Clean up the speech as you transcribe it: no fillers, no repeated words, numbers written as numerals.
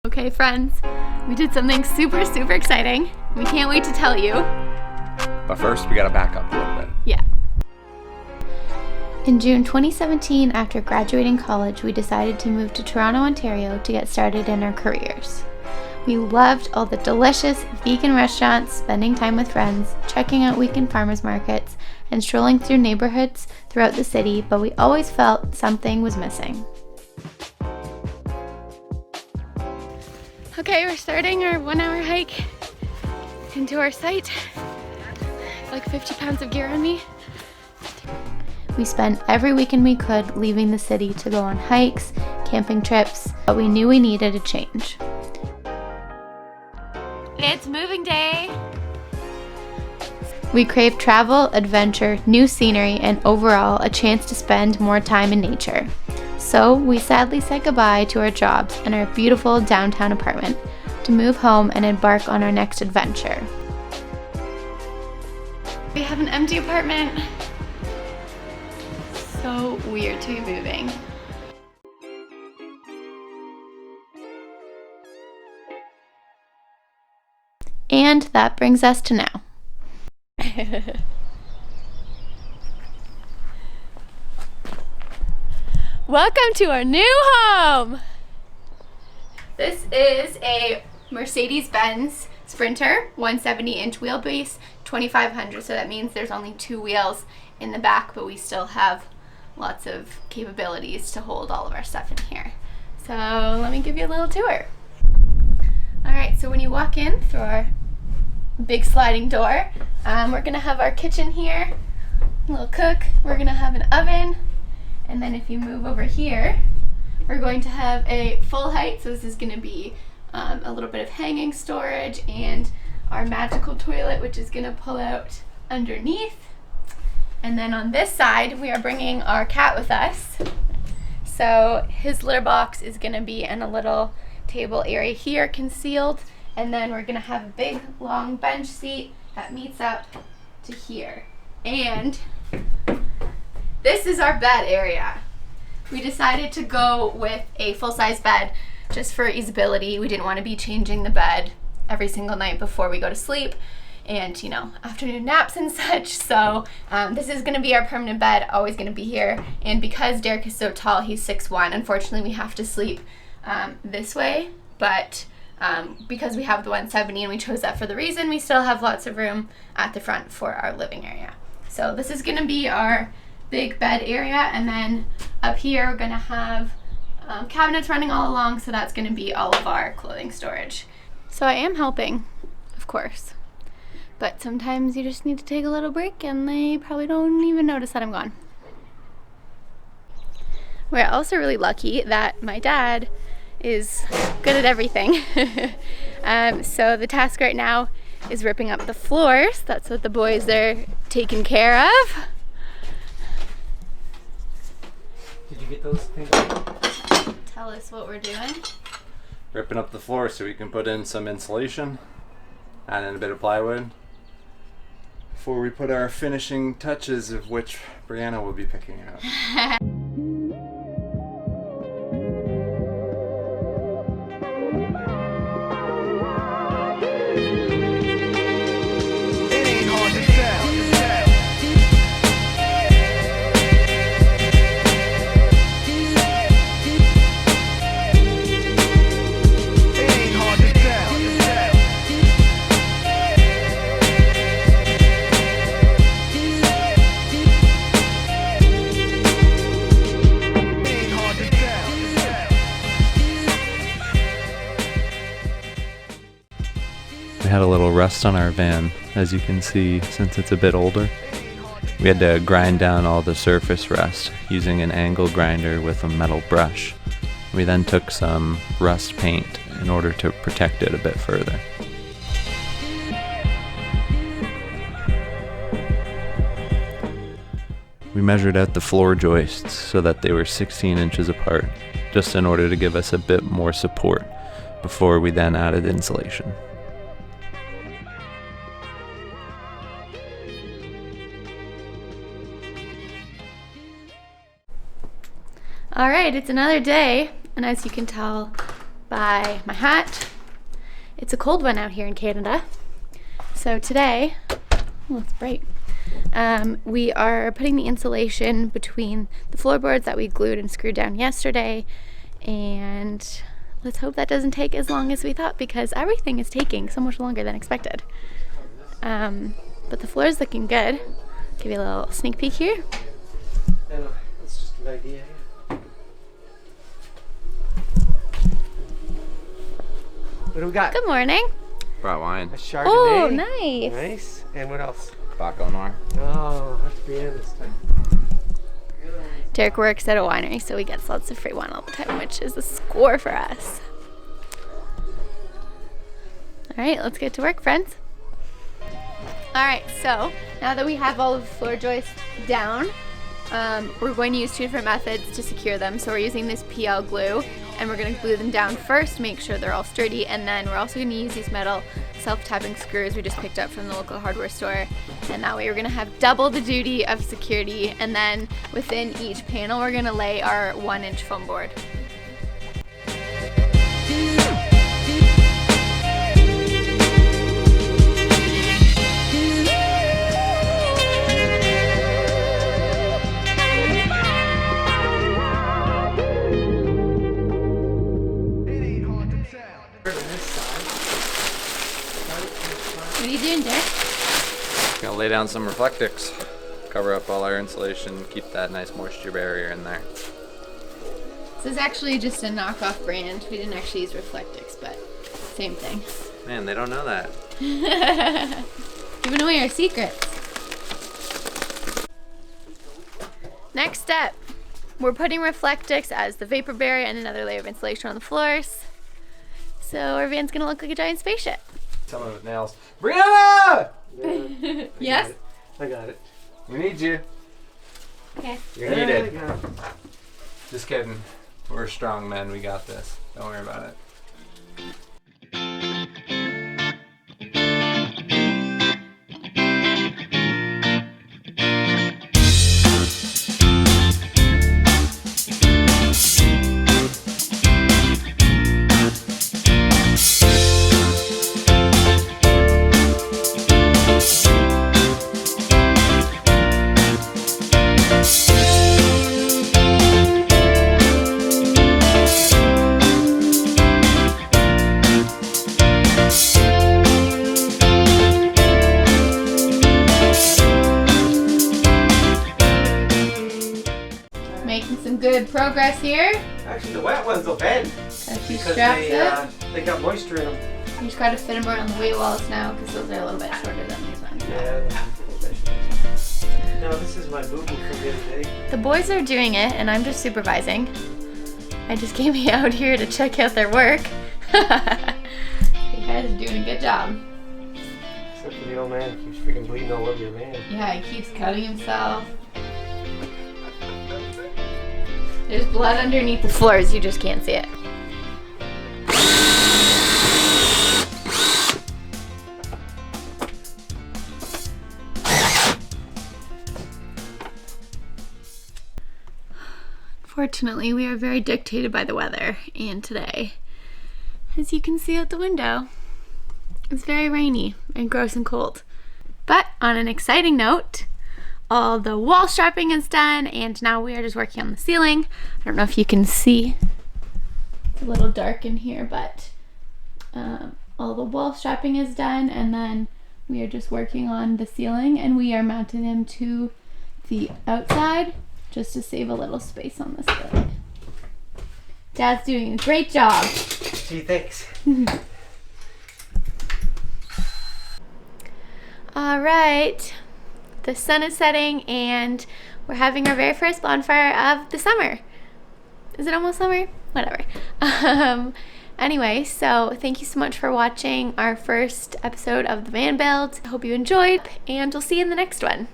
Okay friends, we did something super exciting. We can't wait to tell you. But first we gotta back up a little bit. Yeah. In June 2017, after graduating college, we decided to move to Toronto, Ontario to get started in our careers. We loved all the delicious vegan restaurants, spending time with friends, checking out weekend farmers markets, and strolling through neighborhoods throughout the city, but we always felt something was missing. Okay, we're starting our 1-hour hike into our site. Like 50 pounds of gear on me. We spent every weekend we could leaving the city to go on hikes, camping trips, but we knew we needed a change. It's moving day! We craved travel, adventure, new scenery, and overall a chance to spend more time in nature. So we sadly said goodbye to our jobs and our beautiful downtown apartment to move home and embark on our next adventure. We have an empty apartment. So weird to be moving. And that brings us to now. Welcome to our new home! This is a Mercedes Benz Sprinter, 170-inch wheelbase, 2500, so that means there's only 2 wheels in the back, but we still have lots of capabilities to hold all of our stuff in here. So let me give you a little tour. Alright, so when you walk in through our big sliding door, we're going to have our kitchen here, a little cook, we're going to have an oven, and then if you move over here, we're going to have a full height, so this is going to be a little bit of hanging storage and our magical toilet, which is going to pull out underneath. And then on this side, we are bringing our cat with us. So his litter box is going to be in a little table area here, concealed. And then we're going to have a big, long bench seat that meets out to here. And this is our bed area. We decided to go with a full-size bed just for easeability. We didn't want to be changing the bed every single night before we go to sleep and, you know, afternoon naps and such. So this is going to be our permanent bed, always going to be here. And because Derek is so tall, he's 6'1", unfortunately we have to sleep this way. But because we have the 170 and we chose that for the reason, we still have lots of room at the front for our living area. So this is going to be our big bed area, and then up here we're going to have cabinets running all along, so that's going to be all of our clothing storage. So I am helping, of course, but sometimes you just need to take a little break and they probably don't even notice that I'm gone. We're also really lucky that my dad is good at everything. So the task right now is ripping up the floors. That's what the boys are taking care of. Did you get those things? Tell us what we're doing. Ripping up the floor so we can put in some insulation, add in a bit of plywood, before we put our finishing touches, of which Brianna will be picking out. We had a little rust on our van, as you can see, since it's a bit older. We had to grind down all the surface rust using an angle grinder with a metal brush. We then took some rust paint in order to protect it a bit further. We measured out the floor joists so that they were 16 inches apart, just in order to give us a bit more support before we then added insulation. Alright, it's another day, and as you can tell, by my hat. It's a cold one out here in Canada. So today, oh, it's bright. We are putting the insulation between the floorboards that we glued and screwed down yesterday, and let's hope that doesn't take as long as we thought, because everything is taking so much longer than expected. But the floor is looking good. Give you a little sneak peek here. That's just an idea. What do we got? Good morning. Brought wine. A Chardonnay. Oh, nice. Nice. And what else? Baco Noir. Oh, I'll have to be in this time. Derek works at a winery, so he gets lots of free wine all the time, which is a score for us. All right, let's get to work, friends. All right, so now that we have all of the floor joists down, we're going to use 2 different methods to secure them. So we're using this PL glue, and we're going to glue them down first, make sure they're all sturdy, and then we're also going to use these metal self-tapping screws we just picked up from the local hardware store. And that way we're going to have double the duty of security, and then within each panel we're going to lay our 1-inch foam board. What are you doing, Derek? Gonna lay down some Reflectix, cover up all our insulation, keep that nice moisture barrier in there. This is actually just a knockoff brand. We didn't actually use Reflectix, but same thing. Man, they don't know that. Giving away our secrets. Next step, we're putting Reflectix as the vapor barrier and another layer of insulation on the floors. So our van's gonna look like a giant spaceship. Some of it nails. Brianna! Yes? I got it. We need you. Okay. You're needed. Just kidding. We're strong men. We got this. Don't worry about it. Making some good progress here. Actually, the wet ones will bend. Got a few Because straps they got moisture in them. You just gotta fit them around the weight walls now, because those are a little bit shorter than these ones. Yeah. No, this is my boo-boo from the other day. The boys are doing it, and I'm just supervising. I just came out here to check out their work. You guys are doing a good job. Except for the old man who keeps freaking bleeding all over your van. Yeah, he keeps cutting himself. There's blood underneath the floors, you just can't see it. Fortunately, we are very dictated by the weather, and today, as you can see out the window, it's very rainy and gross and cold. But on an exciting note, all the wall strapping is done, and now we are just working on the ceiling. I don't know if you can see. It's a little dark in here, but all the wall strapping is done, and then we are just working on the ceiling, and we are mounting them to the outside just to save a little space on the ceiling. Dad's doing a great job. Gee, thanks. All right. The sun is setting, and we're having our very first bonfire of the summer. Is it almost summer? Whatever. Anyway, so thank you so much for watching our first episode of the van build. I hope you enjoyed, and we'll see you in the next one.